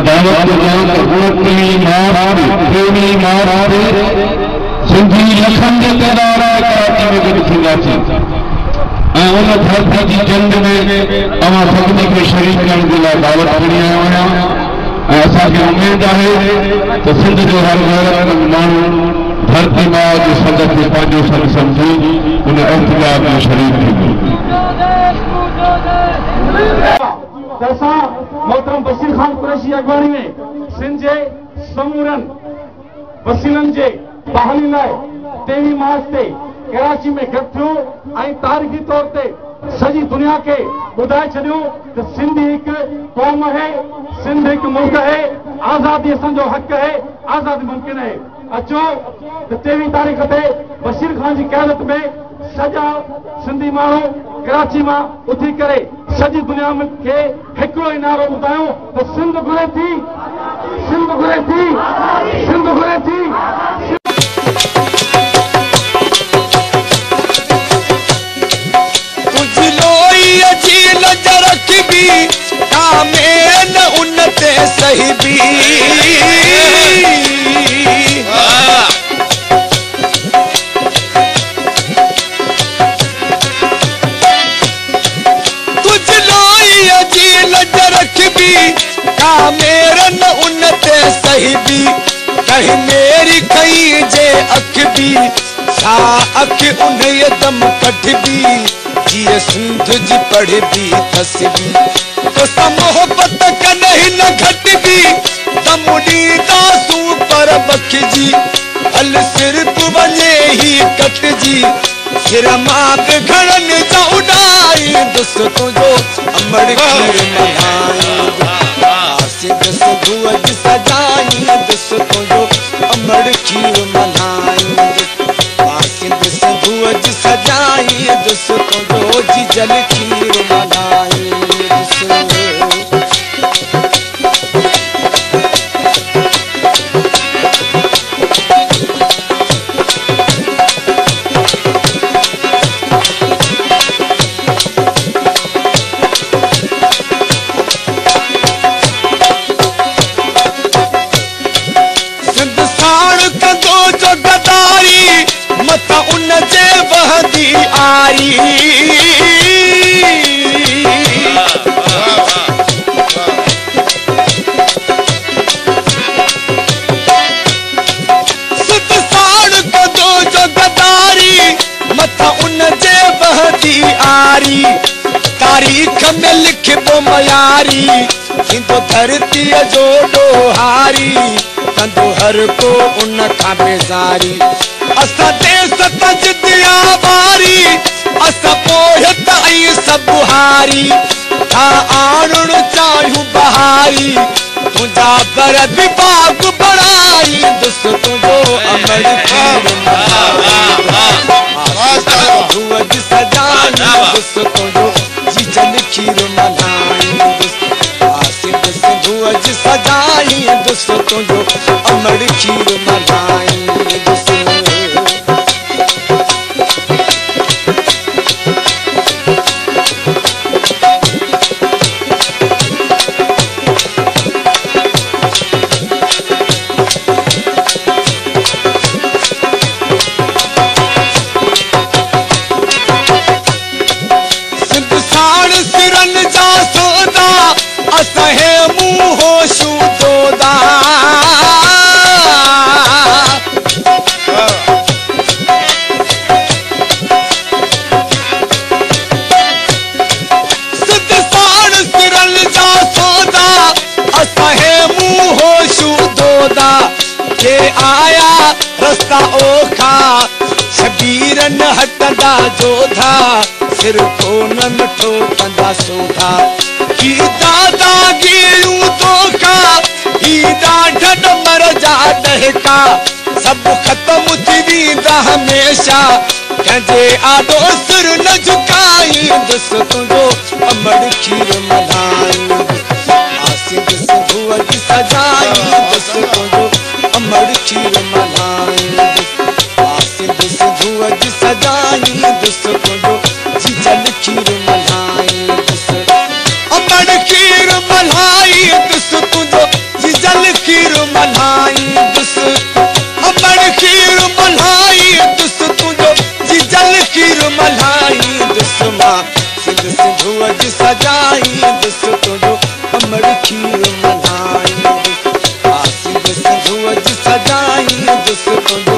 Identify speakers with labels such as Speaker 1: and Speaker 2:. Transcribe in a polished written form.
Speaker 1: दावत सिंधी लखन के तदारा कराची में गॾु थींदासीं ऐं उन धरती जी जंग में अवां सभिनी खे शरीक करण जे लाइ दावत खणी आया आहियां ऐं असांखे उमेद आहे त सिंध जो हर गैरतमंद माण्हू धरती माउ जे संगत खे पंहिंजो संग सम्झी उन एहतिजाज में शरीक थींदो।
Speaker 2: मोहतरम बशीर खान कुरैशी अगवानी में सिंध जे समूरन वसीलन जे बहाली लाइ 23 मार्च ते कराची में गॾु थियो ऐं तारीख़ी तौर ते सॼी दुनिया के ॿुधाए छॾियो त सिंध हिकु क़ौम है, सिंध हिकु मुल्क है, आज़ादी असांजो हक़ है, आज़ादी मुमकिन है। अचो त 23 तारीख़ ते बशीर खान जी क़यादत में सॼा सिंधी माण्हू कराची मां उथी करे सॼी दुनिया खे हिकिड़ो ई नारो ॿुधायूं त सिंध घुरे थी, सिंध घुरे थी, सिंध घुरे थी। सही भी कुछ लोई जी नजर रखबी का मेरा न उन्नते सही भी कहीं मेरी कहीं जे अख भी सा अख उन्हें दम कटबी जिए सिंध जी पढ़ भी तस्बी तो सब मोहब्बत का नहीं न घटबी तमुडी दासू पर बखजी हल सिर्फ वने ही कटजी सिर मां घड़न जा उड़ाई दस तुझो अमड़ खीर मनाई सिंध सुधुअज सजाई दस तुझो अमड़ खीर मनाई सिंध सुधुअज सजाई दस तुझो जी जल खीर मनाई मता उन जे बहदी आरी सुत साड़ कदो जो गदारी मता उन जे बहदी आरी तारीख में लिखबो मयारी हिंदो धरती जो डोहारी कंदो हर को उन खां बेज़ारी असा देश तजदिया बारी असा पोहत आई सब हारी था आणण चाहूं बहारी तुझा पर विभाग बड़ाई दस तुझो अमर खीर मनाई दस तुझो जी जल खीर मनाई सिंध सिंधुअज सजाई दस तुझो अमर खीर मनाई असहे मुंह शूदोदा सिद्ध साण सिरल जा सौदा असहे मुंह शूदोदा के आया रस्ता ओखा शबीरन हटदा जोधा सिर को न ठोकंदा सोधा की दादा गिरू तो का ही डाढ़ मर जा दहका सब खत्म थी हमेशा कंजे आडो सिर न झुकाई दस तुझो अमड़ खीर मनाई सिंध सिंधुअज सजाई दस तुझो अमड़ खीर मनाई सिंध सिंधुअज सजाई दस तुझो जी जल खीर मनाई अमड़ खीर मलाई दस तुझो सजाई दुस तुझो कमर खीर मनाई आसी दुस भुवज सजाई दुस तुझो